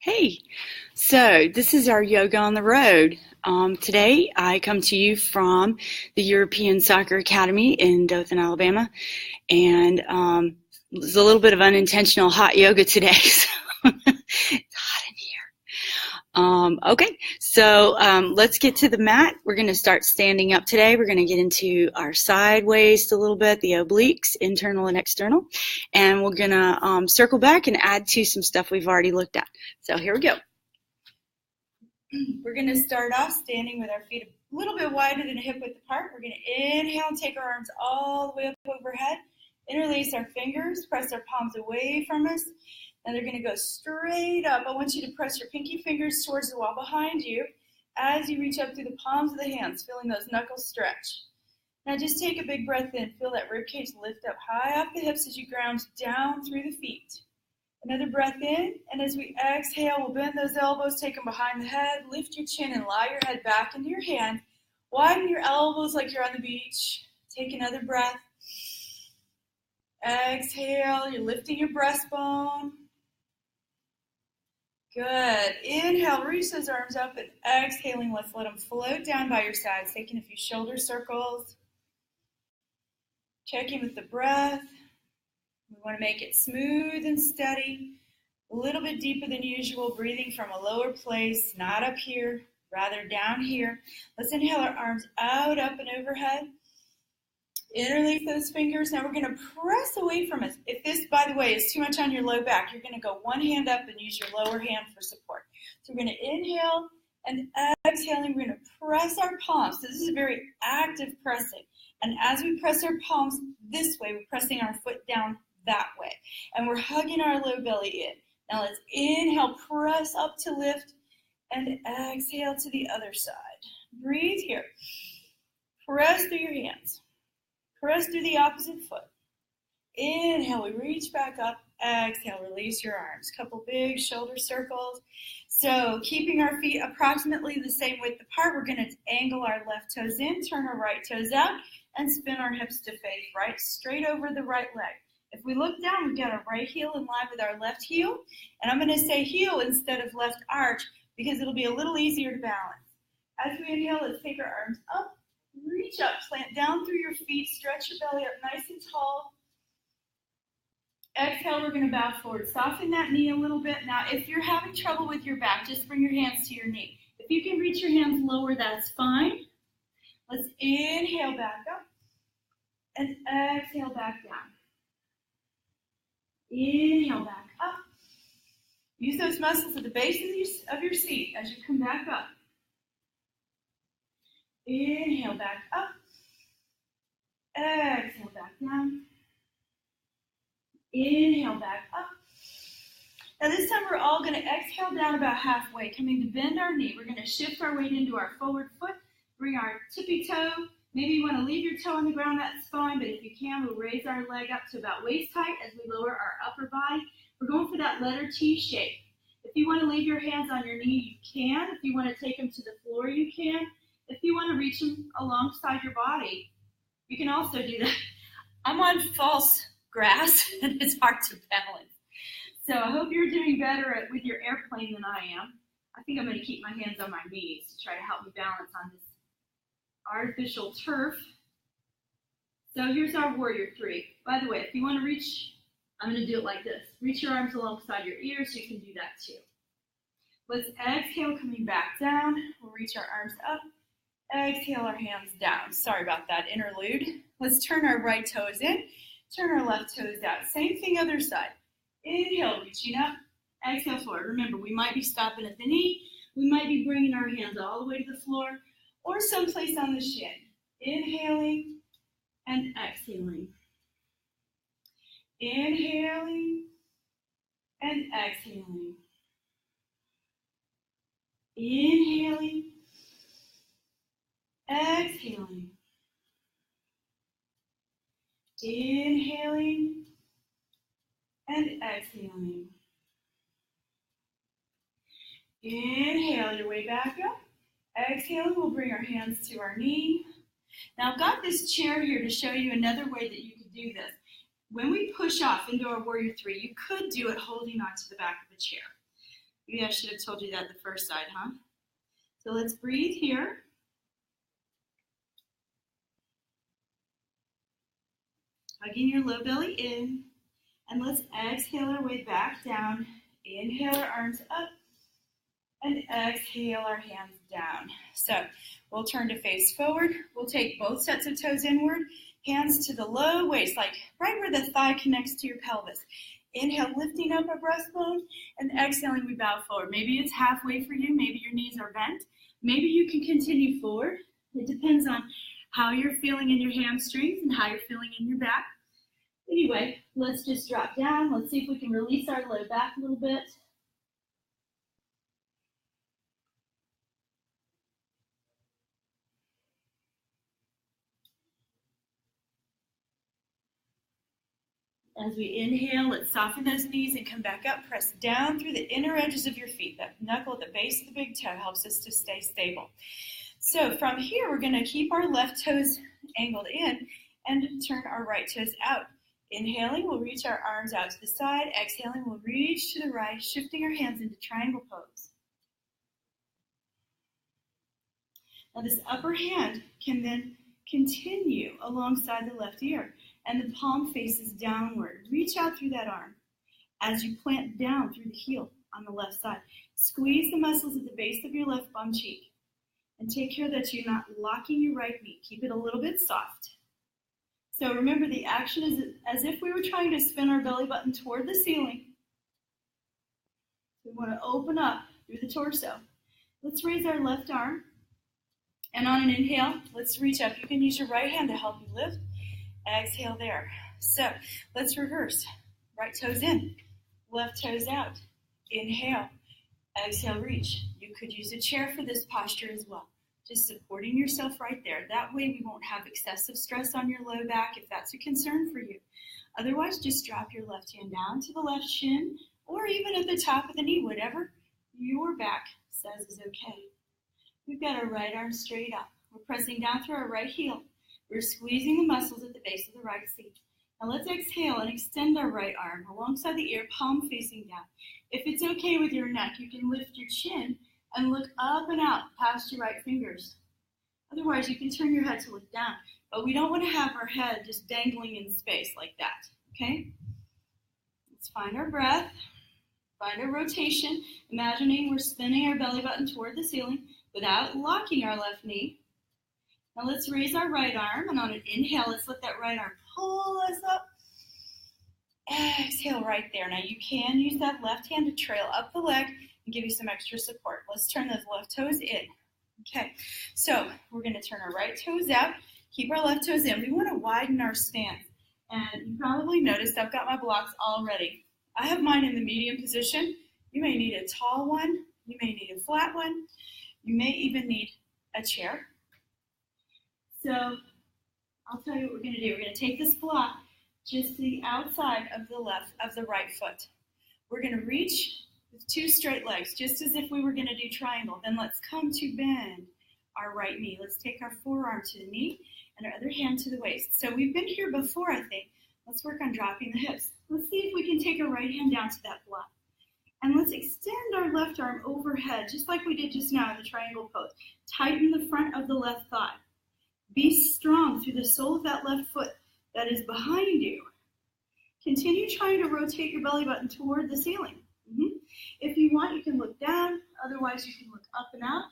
Hey, so this is our Yoga on the Road. Today I come to you from the European Soccer Academy in Dothan, Alabama, and there's a little bit of unintentional hot yoga today, so it's hot in here. Okay, so let's get to the mat. We're going to start standing up today. We're going to get into our side waist a little bit, the obliques, internal and external, and we're going to circle back and add to some stuff we've already looked at. So here we go. We're going to start off standing with our feet a little bit wider than hip width apart. We're going to inhale and take our arms all the way up overhead. Interlace our fingers, press our palms away from us, and they're going to go straight up. I want you to press your pinky fingers towards the wall behind you as you reach up through the palms of the hands, feeling those knuckles stretch. Now just take a big breath in. Feel that ribcage lift up high off the hips as you ground down through the feet. Another breath in, and as we exhale, we'll bend those elbows, take them behind the head, lift your chin and lie your head back into your hand. Widen your elbows like you're on the beach. Take another breath. Exhale, you're lifting your breastbone. Good. Inhale, reach those arms up, and exhaling, let's let them float down by your sides, taking a few shoulder circles. Checking with the breath. We want to make it smooth and steady, a little bit deeper than usual, breathing from a lower place, not up here, rather down here. Let's inhale our arms out, up, and overhead. Interlace those fingers. Now we're going to press away from us. If this, by the way, is too much on your low back, you're going to go one hand up and use your lower hand for support. So we're going to inhale and exhaling. We're going to press our palms. So this is a very active pressing. And as we press our palms this way, we're pressing our foot down that way. And we're hugging our low belly in. Now let's inhale, press up to lift, and exhale to the other side. Breathe here. Press through your hands. Press through the opposite foot. Inhale, we reach back up. Exhale, release your arms. Couple big shoulder circles. So keeping our feet approximately the same width apart, we're going to angle our left toes in, turn our right toes out, and spin our hips to face right, straight over the right leg. If we look down, we've got our right heel in line with our left heel. And I'm going to say heel instead of left arch because it'll be a little easier to balance. As we inhale, let's take our arms up. Reach up, plant down through your feet, stretch your belly up nice and tall. Exhale, we're going to bow forward. Soften that knee a little bit. Now, if you're having trouble with your back, just bring your hands to your knee. If you can reach your hands lower, that's fine. Let's inhale back up and exhale back down. Inhale back up. Use those muscles at the base of your seat as you come back up. Inhale back up. Exhale back down. Inhale back up. Now this time we're all going to exhale down about halfway, coming to bend our knee. We're going to shift our weight into our forward foot, bring our tippy toe. Maybe you want to leave your toe on the ground, that's fine, but if you can, we'll raise our leg up to about waist height as we lower our upper body. We're going for that letter T shape. If you want to leave your hands on your knee, you can. If you want to take them to the floor, you can. If you want to reach them alongside your body, you can also do that. I'm on false grass, and it's hard to balance. So I hope you're doing better with your airplane than I am. I think I'm going to keep my hands on my knees to try to help me balance on this artificial turf. So here's our warrior three. By the way, if you want to reach, I'm going to do it like this. Reach your arms alongside your ears, so you can do that too. Let's exhale, coming back down. We'll reach our arms up. Exhale our hands down. Sorry about that interlude. Let's turn our right toes in. Turn our left toes out. Same thing other side. Inhale, reaching up. Exhale forward. Remember, we might be stopping at the knee. We might be bringing our hands all the way to the floor or someplace on the shin. Inhaling and exhaling. Inhaling and exhaling. Inhaling. Exhaling. Inhaling and exhaling. Inhale your way back up. Exhaling, we'll bring our hands to our knee. Now I've got this chair here to show you another way that you could do this. When we push off into our warrior three, you could do it holding onto the back of the chair. Maybe I should have told you that the first side, huh? So let's breathe here. Hugging your low belly in. And let's exhale our way back down. Inhale our arms up. And exhale our hands down. So we'll turn to face forward. We'll take both sets of toes inward. Hands to the low waist, like right where the thigh connects to your pelvis. Inhale, lifting up our breastbone, and exhaling, we bow forward. Maybe it's halfway for you. Maybe your knees are bent. Maybe you can continue forward. It depends on how you're feeling in your hamstrings and how you're feeling in your back. Anyway, let's just drop down. Let's see if we can release our low back a little bit. As we inhale, let's soften those knees and come back up. Press down through the inner edges of your feet. That knuckle at the base of the big toe helps us to stay stable. So from here, we're going to keep our left toes angled in and turn our right toes out. Inhaling, we'll reach our arms out to the side. Exhaling, we'll reach to the right, shifting our hands into triangle pose. Now this upper hand can then continue alongside the left ear, and the palm faces downward. Reach out through that arm as you plant down through the heel on the left side. Squeeze the muscles at the base of your left bum cheek, and take care that you're not locking your right knee. Keep it a little bit soft. So remember, the action is as if we were trying to spin our belly button toward the ceiling. We want to open up through the torso. Let's raise our left arm. And on an inhale, let's reach up. You can use your right hand to help you lift. Exhale there. So let's reverse. Right toes in, left toes out. Inhale. Exhale, reach. You could use a chair for this posture as well. Just supporting yourself right there. That way we won't have excessive stress on your low back if that's a concern for you. Otherwise, just drop your left hand down to the left shin or even at the top of the knee, whatever your back says is okay. We've got our right arm straight up. We're pressing down through our right heel. We're squeezing the muscles at the base of the right seat. Now let's exhale and extend our right arm alongside the ear, palm facing down. If it's okay with your neck, you can lift your chin and look up and out past your right fingers. Otherwise, you can turn your head to look down. But we don't want to have our head just dangling in space like that, okay? Let's find our breath, find our rotation, imagining we're spinning our belly button toward the ceiling without locking our left knee. Now let's raise our right arm, and on an inhale, let's let that right arm pull us up. Exhale right there. Now you can use that left hand to trail up the leg and give you some extra support. Let's turn those left toes in. Okay, so we're going to turn our right toes out, keep our left toes in. We want to widen our stance. And you probably noticed I've got my blocks all ready. I have mine in the medium position. You may need a tall one. You may need a flat one. You may even need a chair. So I'll tell you what we're going to do. We're going to take this block just to the outside of the right foot. We're going to reach with two straight legs, just as if we were going to do triangle. Then let's come to bend our right knee. Let's take our forearm to the knee and our other hand to the waist. So we've been here before, I think. Let's work on dropping the hips. Let's see if we can take our right hand down to that block. And let's extend our left arm overhead, just like we did just now in the triangle pose. Tighten the front of the left thigh. Be strong through the sole of that left foot that is behind you. Continue trying to rotate your belly button toward the ceiling. If you want, you can look down. Otherwise, you can look up and out.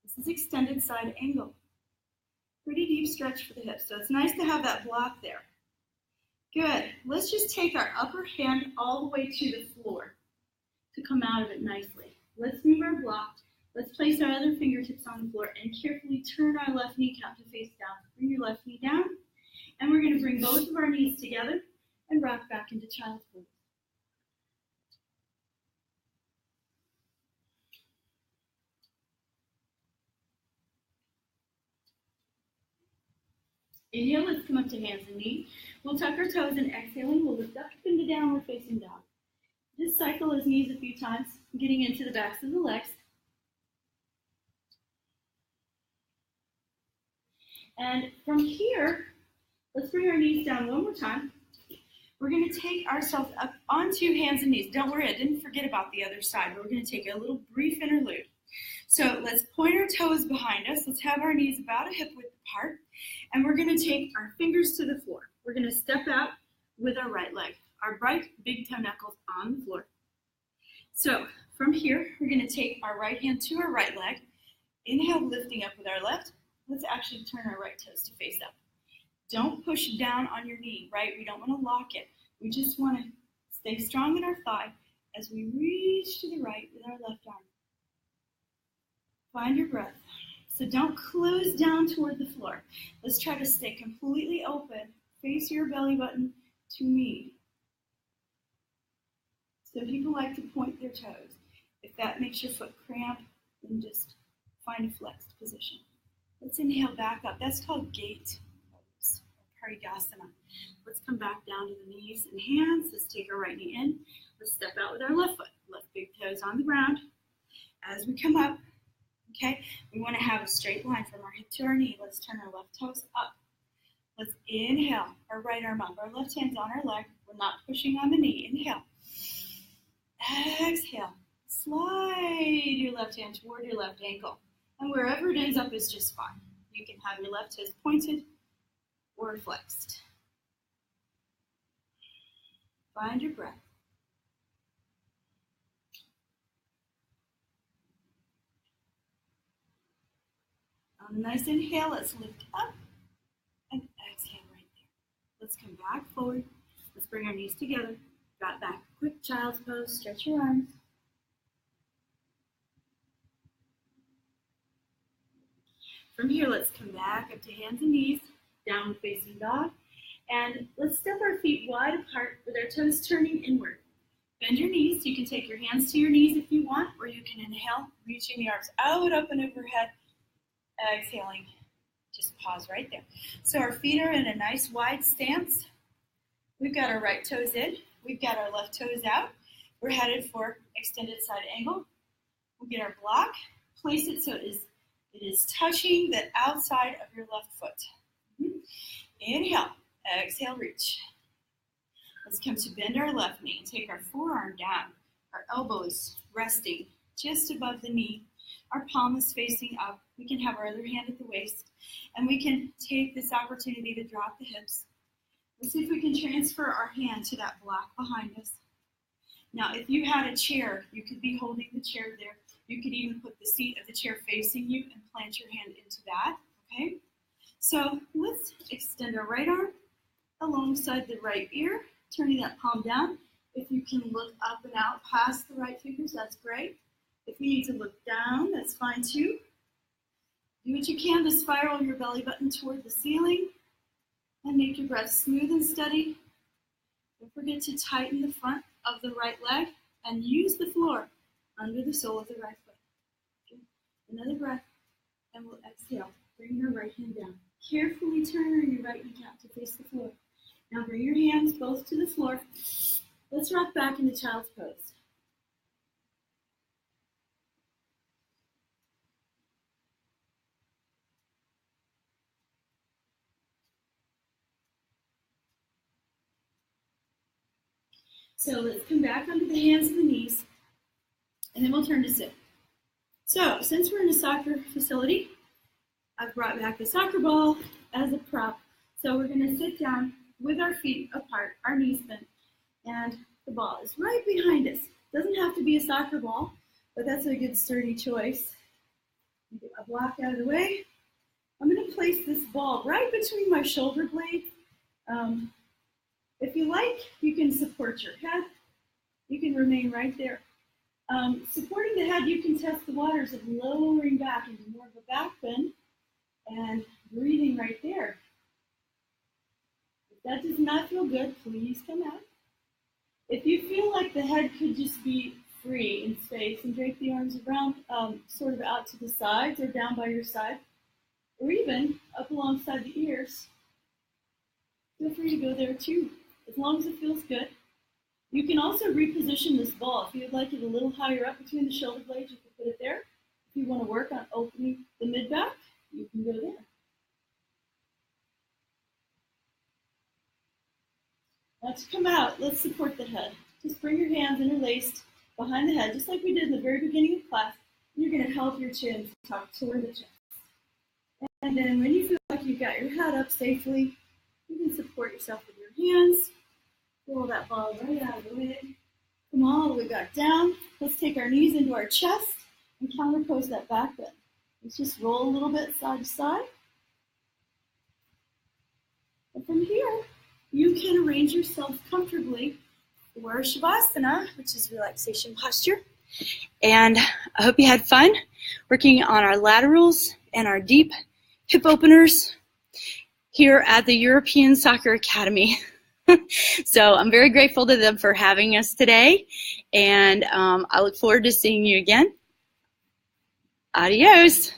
This is extended side angle. Pretty deep stretch for the hips. So it's nice to have that block there. Good. Let's just take our upper hand all the way to the floor to come out of it nicely. Let's move our block. Let's place our other fingertips on the floor and carefully turn our left kneecap to face down. Bring your left knee down. And we're going to bring both of our knees together and rock back into child's pose. Inhale, let's come up to hands and knees. We'll tuck our toes, and exhaling, we'll lift up into downward facing dog. Just cycle those knees a few times, getting into the backs of the legs. And from here, let's bring our knees down one more time. We're going to take ourselves up onto hands and knees. Don't worry, I didn't forget about the other side. We're going to take a little brief interlude. So let's point our toes behind us. Let's have our knees about a hip width apart. And we're going to take our fingers to the floor. We're going to step out with our right leg. Our right big toe knuckles on the floor. So from here, we're going to take our right hand to our right leg. Inhale, lifting up with our left. Let's actually turn our right toes to face up. Don't push down on your knee, right? We don't want to lock it. We just want to stay strong in our thigh as we reach to the right with our left arm. Find your breath. So don't close down toward the floor. Let's try to stay completely open. Face your belly button to knee. So people like to point their toes. If that makes your foot cramp, then just find a flexed position. Let's inhale back up. That's called gate pose, or Parigasana. Let's come back down to the knees and hands. Let's take our right knee in. Let's step out with our left foot. Left big toes on the ground. As we come up, okay, we want to have a straight line from our hip to our knee. Let's turn our left toes up. Let's inhale, our right arm up. Our left hand's on our leg. We're not pushing on the knee. Inhale. Exhale. Slide your left hand toward your left ankle. And wherever it ends up is just fine. You can have your left toes pointed or flexed. Find your breath. On a nice inhale, let's lift up and exhale right there. Let's come back forward. Let's bring our knees together. Drop back. Quick child's pose. Stretch your arms. From here, let's come back up to hands and knees, downward facing dog. And let's step our feet wide apart with our toes turning inward. Bend your knees. You can take your hands to your knees if you want, or you can inhale, reaching the arms out, up, and overhead. Exhaling. Just pause right there. So our feet are in a nice wide stance. We've got our right toes in. We've got our left toes out. We're headed for extended side angle. We'll get our block. Place it so it is touching the outside of your left foot. Inhale. Exhale, reach. Let's come to bend our left knee and take our forearm down. Our elbow is resting just above the knee. Our palm is facing up. We can have our other hand at the waist. And we can take this opportunity to drop the hips. Let's see if we can transfer our hand to that block behind us. Now, if you had a chair, you could be holding the chair there. You could even put the seat of the chair facing you and plant your hand into that, okay? So let's extend our right arm alongside the right ear, turning that palm down. If you can look up and out past the right fingers, that's great. If you need to look down, that's fine too. Do what you can to spiral your belly button toward the ceiling and make your breath smooth and steady. Don't forget to tighten the front of the right leg and use the floor under the sole of the right foot. Okay. Another breath, and we'll exhale. Bring your right hand down. Carefully turn your right knee out to face the floor. Now bring your hands both to the floor. Let's rock back into child's pose. So let's come back onto the hands and the knees, and then we'll turn to sit. So since we're in a soccer facility, I've brought back the soccer ball as a prop. So we're going to sit down with our feet apart, our knees bent, and the ball is right behind us. Doesn't have to be a soccer ball, but that's a good sturdy choice. Get my block out of the way. I'm going to place this ball right between my shoulder blades. If you like, you can support your head. You can remain right there. Supporting the head, you can test the waters of lowering back into more of a back bend and breathing right there. If that does not feel good, please come out. If you feel like the head could just be free in space and drape the arms around, sort of out to the sides or down by your side, or even up alongside the ears, feel free to go there too, as long as it feels good. You can also reposition this ball. If you'd like it a little higher up between the shoulder blades, you can put it there. If you want to work on opening the mid-back, you can go there. Now to come out, let's support the head. Just bring your hands interlaced behind the head, just like we did in the very beginning of class. You're going to help your chin tuck toward the chest. And then when you feel like you've got your head up safely, you can support yourself with your hands. Roll that ball right out of the way. Come all the way back down. Let's take our knees into our chest and counterpose that back bend. Let's just roll a little bit side to side. And from here, you can arrange yourself comfortably for Shavasana, which is relaxation posture. And I hope you had fun working on our laterals and our deep hip openers here at the European Soccer Academy. So I'm very grateful to them for having us today, and I look forward to seeing you again. Adios.